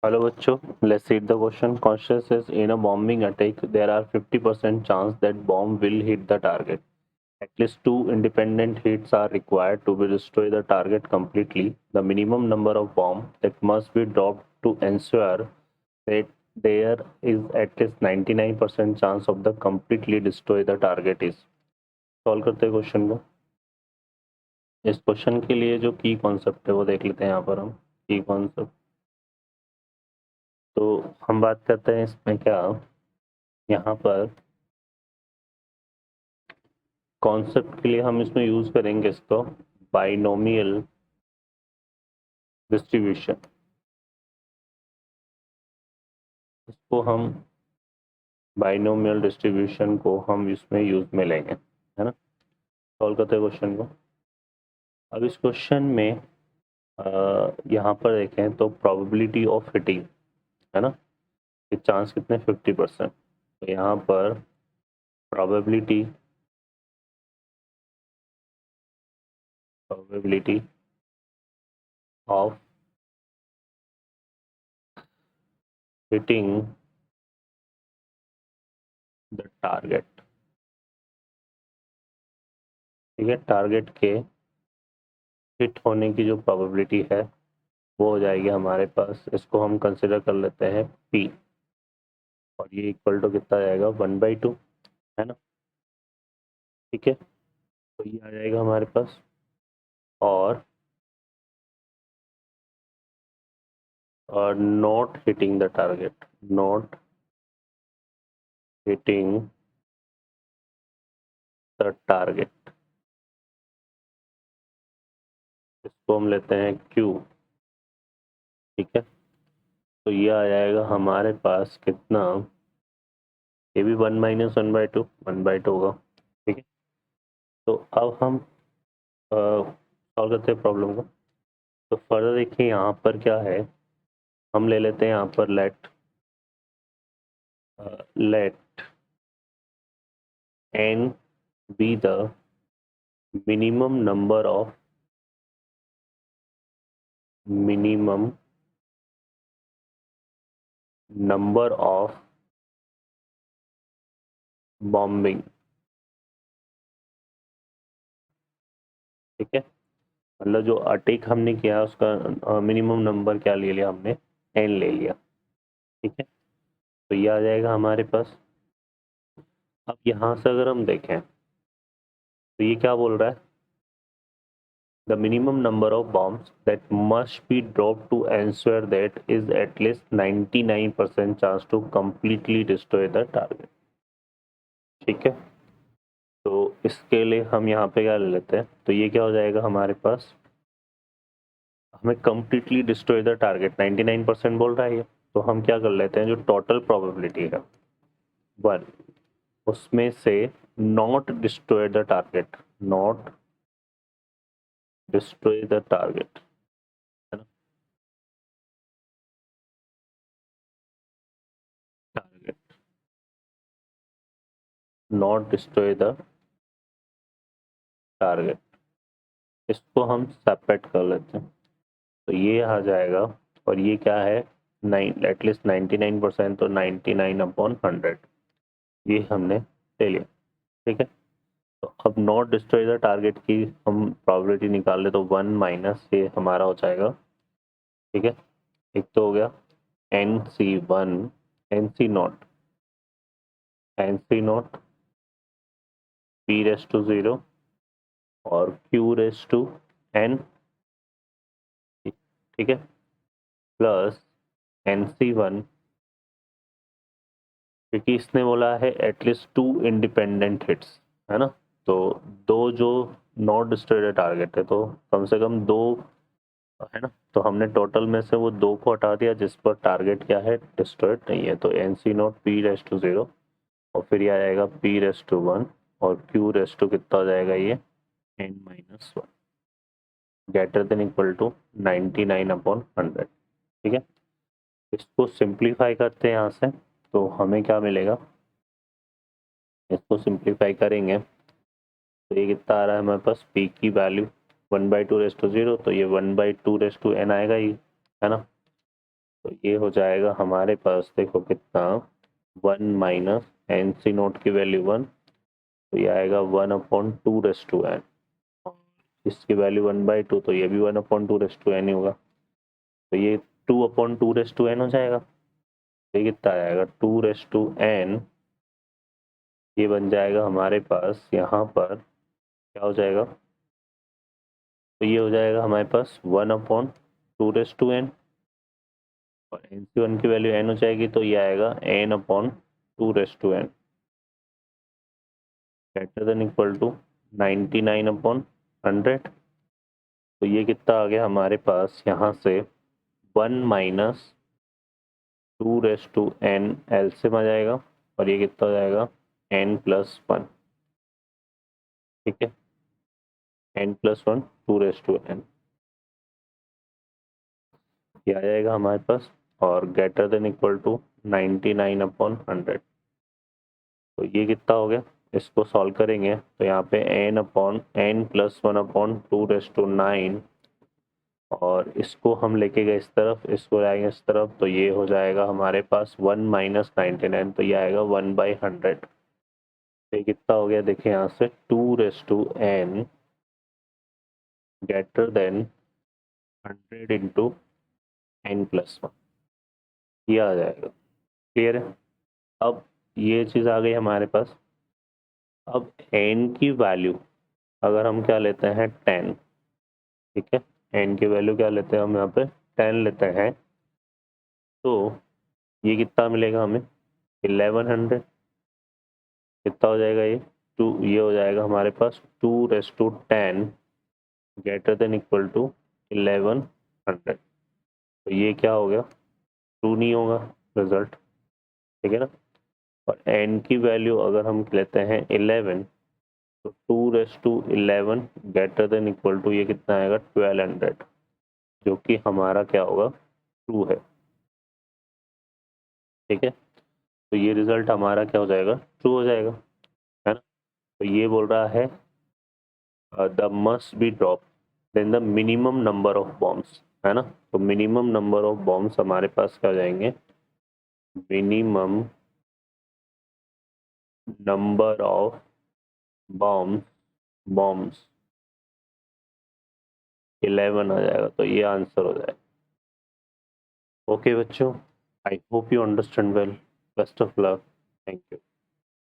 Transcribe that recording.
Hello बच्चों, let's read the question. Question says in a bombing attack there are 50% chance that bomb will hit the target. At least two independent hits are required to be destroy the target completely. The minimum number of bomb that must be dropped to ensure that there is at least 99% chance of the completely destroy the target is. Solve करते हैं question को. इस question के लिए जो की concept है वो देख लेते हैं. यहाँ पर हम की कॉन्सेप्ट तो हम बात करते हैं इसमें क्या यहाँ पर कॉन्सेप्ट के लिए हम इसमें यूज करेंगे इसको बाइनोमियल डिस्ट्रीब्यूशन. इसको हम बाइनोमियल डिस्ट्रीब्यूशन को हम इसमें यूज में लेंगे, है ना. सॉल्व करते हैं क्वेश्चन को. अब इस क्वेश्चन में यहाँ पर देखें तो प्रोबेबिलिटी ऑफ हिटिंग है ना, कि चांस कितने 50%. तो यहाँ पर probability of hitting the target. ठीक है, टारगेट के हिट होने की जो प्रोबेबिलिटी है वो हो जाएगी हमारे पास. इसको हम कंसिडर कर लेते हैं P और ये इक्वल टू कितना जाएगा 1/2, है ना. ठीक है, तो ये आ जाएगा हमारे पास. और not hitting the target, not hitting the target, इसको हम लेते हैं Q. ठीक है, तो ये आ जाएगा हमारे पास कितना, ये भी 1 - 1/2 होगा. ठीक है, तो अब हम सॉल्व करते हैं प्रॉब्लम को. तो फर्दर देखिए यहाँ पर क्या है, हम ले लेते हैं यहाँ पर late n be the minimum number of bombing. ठीक है, मतलब जो अटैक हमने किया उसका मिनिमम नंबर क्या ले लिया हमने, n ले लिया. ठीक है, तो ये आ जाएगा हमारे पास. अब यहाँ से अगर हम देखें तो ये क्या बोल रहा है, the minimum number of bombs that must be dropped to ensure that is at least 99% chance to completely destroy the target. ठीक है, तो इसके लिए हम यहाँ पे क्या ले लेते हैं, तो ये क्या हो जाएगा हमारे पास, हमें completely destroy the target 99% बोल रहा है ये. तो हम क्या कर लेते हैं, जो टोटल प्रोबेबिलिटी है 1, उसमें से not destroy the target, not destroy the target, है ना, target, not destroy the target, इसको हम सेपरेट कर लेते हैं. तो ये आ जाएगा और ये क्या है, एटलीस्ट 99%, तो 99/100 ये हमने ले लिया. ठीक है, तो अब नॉट डिस्ट्रॉय द टारगेट की हम प्रोबेबिलिटी निकाल ले तो 1 माइनस ये हमारा हो जाएगा. ठीक है, एक तो हो गया NC1 NC0 P⁻0 और Q⁻n. ठीक है, प्लस NC1, क्योंकि इसने बोला है एटलीस्ट 2 इंडिपेंडेंट हिट्स, है ना. तो दो जो नॉट डिस्ट्रॉयड टारगेट है, तो कम से कम 2, है ना. तो हमने टोटल में से वो 2 को हटा दिया जिस पर टारगेट क्या है, डिस्ट्रॉयड नहीं है. तो NC0 P⁻0 और फिर ये आएगा P⁻1 और Q⁻, कितना हो जाएगा ये n-1 greater than equal to 99/100. ठीक है, इसको सिंप्लीफाई करते हैं यहाँ से, तो हमें क्या मिलेगा, इसको सिंप्लीफाई करेंगे तो ये कितना आ रहा है हमारे पास, P की वैल्यू 1/2 रेज़ टू 0, तो ये 1/2 रेज़ टू n आएगा ही, है ना. तो ये हो जाएगा हमारे पास, देखो कितना, 1 माइनस एन सी नोट की वैल्यू 1, तो ये आएगा 1/2n। इसकी वैल्यू 1/2, तो ये भी 1/2n ही होगा, तो ये 2/2n हो जाएगा। ये कितना आएगा, 2n, ये बन जाएगा हमारे पास यहाँ पर क्या हो जाएगा, तो ये हो जाएगा हमारे पास 1/2n, और NC1 की वैल्यू n हो जाएगी, तो ये आएगा n/2n, greater than equal to 99/100। तो ये कितना आ गया हमारे पास यहाँ से, 1 माइनस 2n एलसीएम आ जाएगा, और ये कितना हो जाएगा, n+1, ठीक है, n+1 2n, ये आ जाएगा हमारे पास, और ग्रेटर देन इक्वल टू 99/100। तो ये कितना हो गया, इसको सॉल्व करेंगे तो यहाँ पे n+1/2/9, और इसको हम लेके गए इस तरफ, इसको लाएंगे इस तरफ, तो ये हो जाएगा हमारे पास 1 माइनस 99, तो ये आएगा 1/100। ये कितना हो गया, देखिए यहाँ से 2n greater than 100 into n+1, ये आ जाएगा। क्लियर है। अब ये चीज़ आ गई हमारे पास। अब n की वैल्यू अगर हम क्या लेते हैं, 10, ठीक है, n की वैल्यू क्या लेते हैं हम यहाँ पे, 10 लेते हैं, तो ये कितना मिलेगा हमें, 1100। कितना हो जाएगा ये, ये हो जाएगा हमारे पास 210 ग्रेटर देन इक्वल टू 1100। तो ये क्या हो गया, ट्रू नहीं होगा रिजल्ट, ठीक है ना। और n की वैल्यू अगर हम लेते हैं 11, तो 211 ग्रेटर देन इक्वल टू ये कितना आएगा, 1200, जो कि हमारा क्या होगा, ट्रू है, ठीक है। तो ये रिजल्ट हमारा क्या हो जाएगा, ट्रू हो जाएगा, है ना। तो ये बोल रहा है the must be drop then the minimum number of bombs, है ना। तो मिनिमम नंबर ऑफ बॉम्ब्स हमारे पास क्या हो जाएंगे, मिनिमम नंबर ऑफ बॉम्ब्स 11 आ जाएगा, तो ये आंसर हो जाएगा। ओके बच्चों, I hope you understand well, best of luck, thank you.